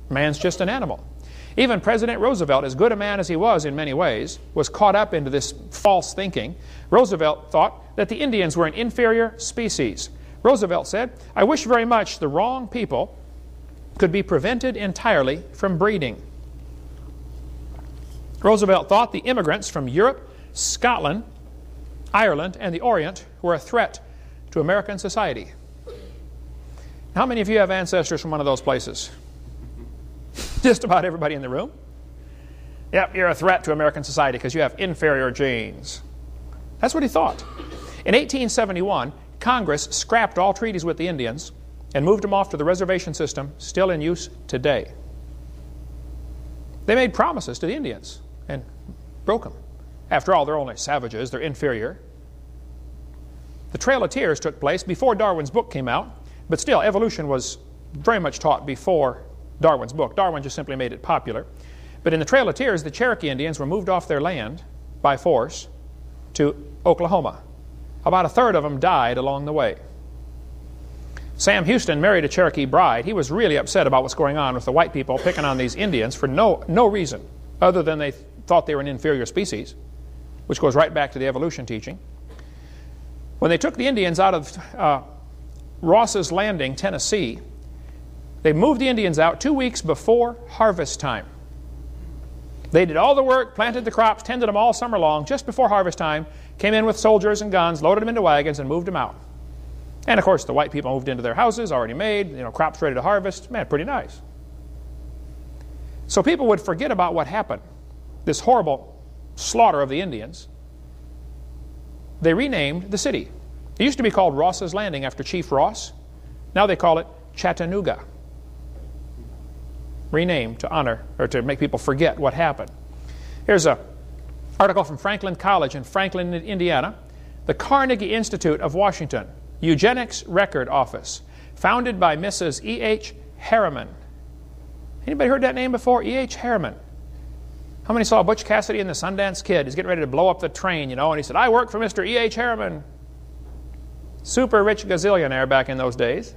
Man's just an animal. Even President Roosevelt, as good a man as he was in many ways, was caught up into this false thinking. Roosevelt thought that the Indians were an inferior species. Roosevelt said, "I wish very much the wrong people could be prevented entirely from breeding." Roosevelt thought the immigrants from Europe, Scotland, Ireland, and the Orient were a threat to American society. How many of you have ancestors from one of those places? Just about everybody in the room. Yep, you're a threat to American society because you have inferior genes. That's what he thought. In 1871, Congress scrapped all treaties with the Indians and moved them off to the reservation system still in use today. They made promises to the Indians and broke them. After all, they're only savages, they're inferior. The Trail of Tears took place before Darwin's book came out, but still, evolution was very much taught before Darwin's book. Darwin just simply made it popular. But in the Trail of Tears, the Cherokee Indians were moved off their land by force to Oklahoma. About a third of them died along the way. Sam Houston married a Cherokee bride. He was really upset about what's going on with the white people picking on these Indians for no reason other than they thought they were an inferior species, which goes right back to the evolution teaching. When they took the Indians out of Ross's Landing, Tennessee, they moved the Indians out 2 weeks before harvest time. They did all the work, planted the crops, tended them all summer long. Just before harvest time, came in with soldiers and guns, loaded them into wagons, and moved them out. And of course, the white people moved into their houses, already made, crops ready to harvest. Man, pretty nice. So people would forget about what happened, this horrible slaughter of the Indians. They renamed the city. It used to be called Ross's Landing after Chief Ross. Now they call it Chattanooga. Renamed to honor or to make people forget what happened. Here's an article from Franklin College in Franklin, Indiana. The Carnegie Institute of Washington, Eugenics Record Office, founded by Mrs. E.H. Harriman. Anybody heard that name before? E.H. Harriman. How many saw Butch Cassidy and the Sundance Kid? He's getting ready to blow up the train, and he said, "I work for Mr. E.H. Harriman." Super rich gazillionaire back in those days.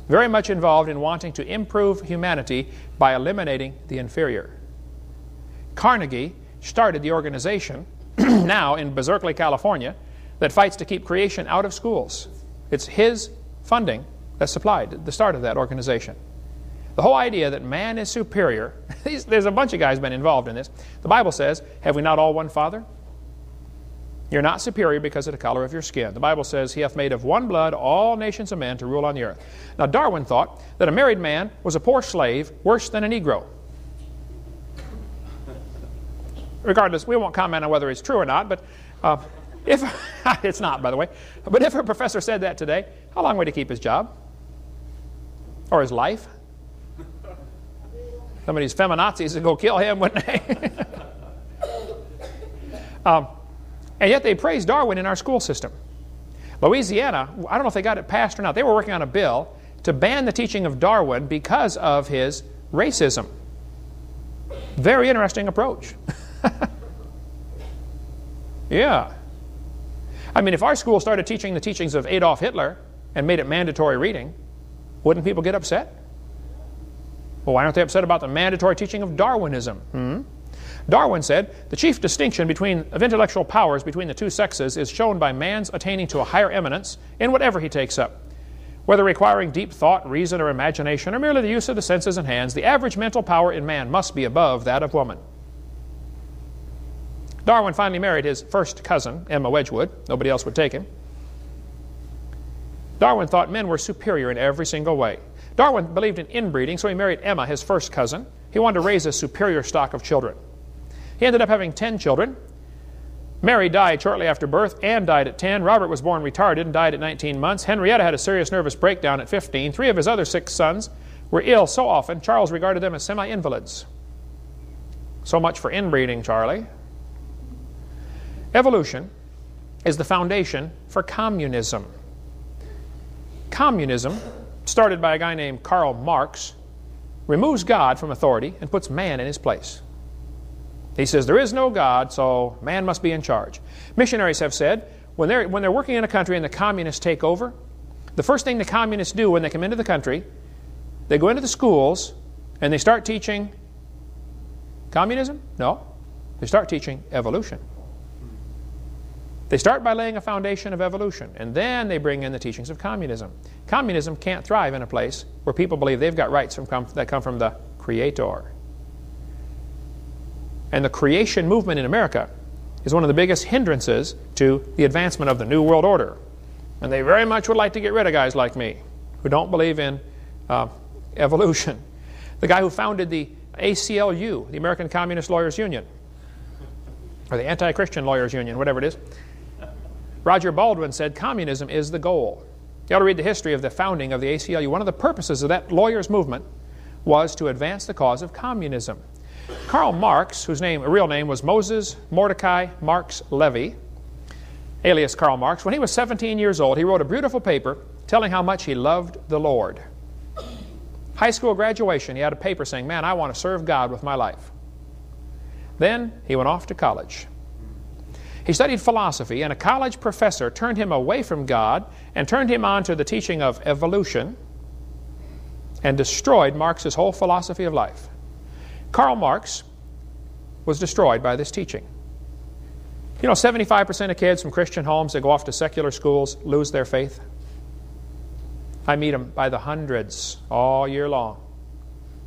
Very much involved in wanting to improve humanity by eliminating the inferior. Carnegie started the organization now in Berkeley, California, that fights to keep creation out of schools. It's his funding that supplied the start of that organization. The whole idea that man is superior, there's a bunch of guys been involved in this. The Bible says, have we not all one Father? You're not superior because of the color of your skin. The Bible says, He hath made of one blood all nations of men to rule on the earth. Now Darwin thought that a married man was a poor slave, worse than a Negro. Regardless, we won't comment on whether it's true or not, but if it's not, by the way. But if a professor said that today, how long would he keep his job? Or his life? Some of these feminazis would go kill him, wouldn't they? And yet they praise Darwin in our school system. Louisiana, I don't know if they got it passed or not, they were working on a bill to ban the teaching of Darwin because of his racism. Very interesting approach. Yeah. I mean, if our school started teaching the teachings of Adolf Hitler and made it mandatory reading, wouldn't people get upset? Well, why aren't they upset about the mandatory teaching of Darwinism? Darwin said, the chief distinction of intellectual powers between the two sexes is shown by man's attaining to a higher eminence in whatever he takes up. Whether requiring deep thought, reason, or imagination, or merely the use of the senses and hands, the average mental power in man must be above that of woman. Darwin finally married his first cousin, Emma Wedgwood. Nobody else would take him. Darwin thought men were superior in every single way. Darwin believed in inbreeding, so he married Emma, his first cousin. He wanted to raise a superior stock of children. He ended up having 10 children. Mary died shortly after birth. Anne died at 10. Robert was born retarded and died at 19 months. Henrietta had a serious nervous breakdown at 15. 3 of his other 6 sons were ill so often, Charles regarded them as semi-invalids. So much for inbreeding, Charlie. Evolution is the foundation for communism. Communism, started by a guy named Karl Marx, removes God from authority and puts man in his place. He says there is no God, so man must be in charge. Missionaries have said when they're working in a country and the communists take over, the first thing the communists do when they come into the country, they go into the schools And they start teaching communism? No. They start teaching evolution. They start by laying a foundation of evolution, and then they bring in the teachings of communism. Communism can't thrive in a place where people believe they've got rights that come from the Creator. And the creation movement in America is one of the biggest hindrances to the advancement of the New World Order. And they very much would like to get rid of guys like me who don't believe in evolution. The guy who founded the ACLU, the American Communist Lawyers Union, or the Anti-Christian Lawyers Union, whatever it is, Roger Baldwin said communism is the goal. You ought to read the history of the founding of the ACLU. One of the purposes of that lawyers' movement was to advance the cause of communism. Karl Marx, whose real name was Moses Mordecai Marx Levy, alias Karl Marx, when he was 17 years old, he wrote a beautiful paper telling how much he loved the Lord. High school graduation, he had a paper saying, "Man, I want to serve God with my life." Then he went off to college. He studied philosophy, and a college professor turned him away from God and turned him on to the teaching of evolution and destroyed Marx's whole philosophy of life. Karl Marx was destroyed by this teaching. You know, 75% of kids from Christian homes that go off to secular schools lose their faith. I meet them by the hundreds all year long.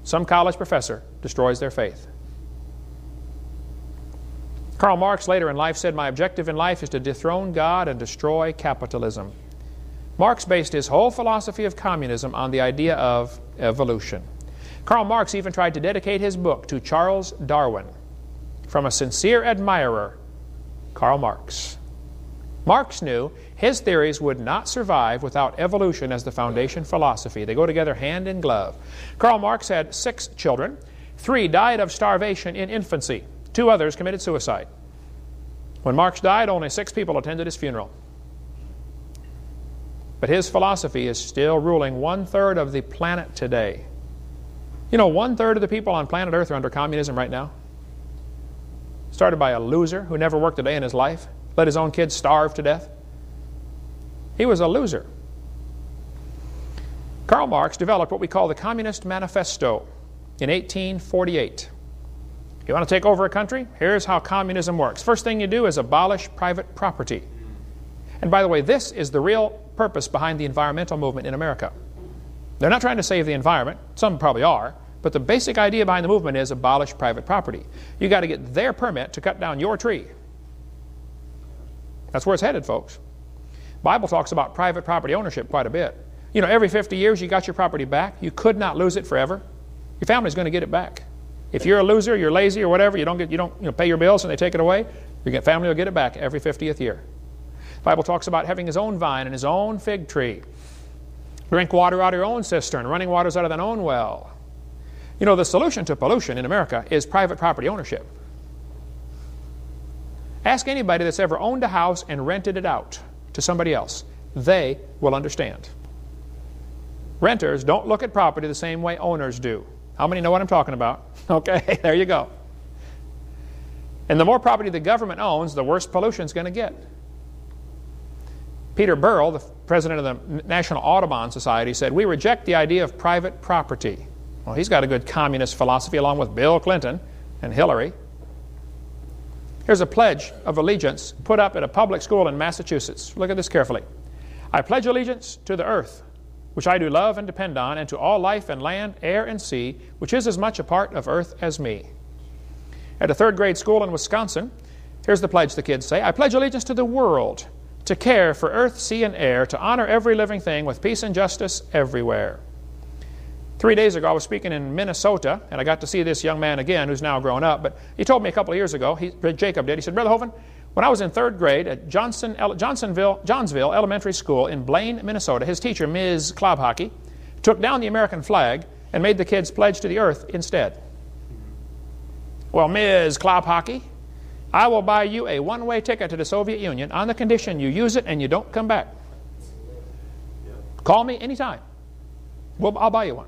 Some college professor destroys their faith. Karl Marx later in life said, "My objective in life is to dethrone God and destroy capitalism." Marx based his whole philosophy of communism on the idea of evolution. Karl Marx even tried to dedicate his book to Charles Darwin, from a sincere admirer, Karl Marx. Marx knew his theories would not survive without evolution as the foundation philosophy. They go together hand in glove. Karl Marx had 6 children. 3 died of starvation in infancy. 2 others committed suicide. When Marx died, only 6 people attended his funeral. But his philosophy is still ruling 1/3 of the planet today. You know, 1/3 of the people on planet Earth are under communism right now. Started by a loser who never worked a day in his life, let his own kids starve to death. He was a loser. Karl Marx developed what we call the Communist Manifesto in 1848. You want to take over a country? Here's how communism works. First thing you do is abolish private property. And by the way, this is the real purpose behind the environmental movement in America. They're not trying to save the environment. Some probably are. But the basic idea behind the movement is abolish private property. You got to get their permit to cut down your tree. That's where it's headed, folks. The Bible talks about private property ownership quite a bit. You know, every 50 years you got your property back. You could not lose it forever. Your family's going to get it back. If you're a loser, you're lazy or whatever, you don't pay your bills and they take it away, your family will get it back every 50th year. The Bible talks about having his own vine and his own fig tree. Drink water out of your own cistern, running waters out of thine own well. You know, the solution to pollution in America is private property ownership. Ask anybody that's ever owned a house and rented it out to somebody else. They will understand. Renters don't look at property the same way owners do. How many know what I'm talking about? Okay, there you go. And the more property the government owns, the worse pollution is going to get. Peter Burrell, the president of the National Audubon Society, said, "We reject the idea of private property." Well, he's got a good communist philosophy along with Bill Clinton and Hillary. Here's a pledge of allegiance put up at a public school in Massachusetts. Look at this carefully. "I pledge allegiance to the earth, which I do love and depend on, and to all life and land, air and sea, which is as much a part of earth as me." At a 3rd grade school in Wisconsin, here's the pledge the kids say. "I pledge allegiance to the world, to care for earth, sea, and air, to honor every living thing with peace and justice everywhere." 3 days ago, I was speaking in Minnesota, and I got to see this young man again who's now grown up. But he told me a couple of years ago, Jacob did, he said, "Brother Hovind, when I was in 3rd grade at Johnsonville Elementary School in Blaine, Minnesota, his teacher, Ms. Klobhockey, took down the American flag and made the kids pledge to the earth instead." "Well, Ms. Klobhockey, I will buy you a one-way ticket to the Soviet Union on the condition you use it and you don't come back. Call me anytime. I'll buy you one."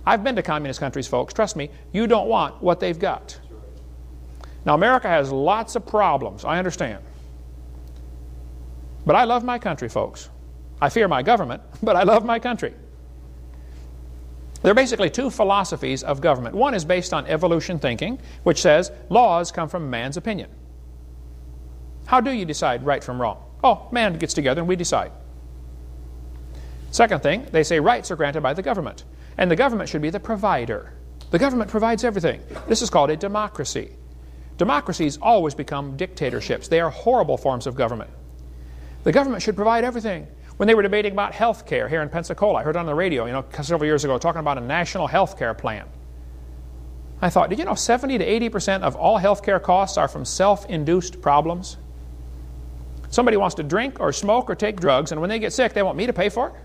I've been to communist countries, folks. Trust me, you don't want what they've got. Now, America has lots of problems, I understand. But I love my country, folks. I fear my government, but I love my country. There are basically two philosophies of government. One is based on evolution thinking, which says laws come from man's opinion. How do you decide right from wrong? Oh, man gets together and we decide. Second thing, they say rights are granted by the government, and the government should be the provider. The government provides everything. This is called a democracy. Democracies always become dictatorships. They are horrible forms of government. The government should provide everything. When they were debating about health care here in Pensacola, I heard on the radio, several years ago, talking about a national health care plan. I thought, did you know 70 to 80% of all health care costs are from self-induced problems? Somebody wants to drink or smoke or take drugs, and when they get sick, they want me to pay for it?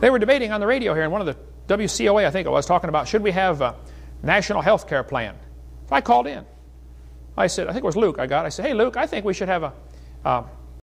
They were debating on the radio here in one of the WCOA, I think it was, talking about should we have a national health care plan. So I called in. I said, I think it was Luke I said, hey Luke, I think we should have a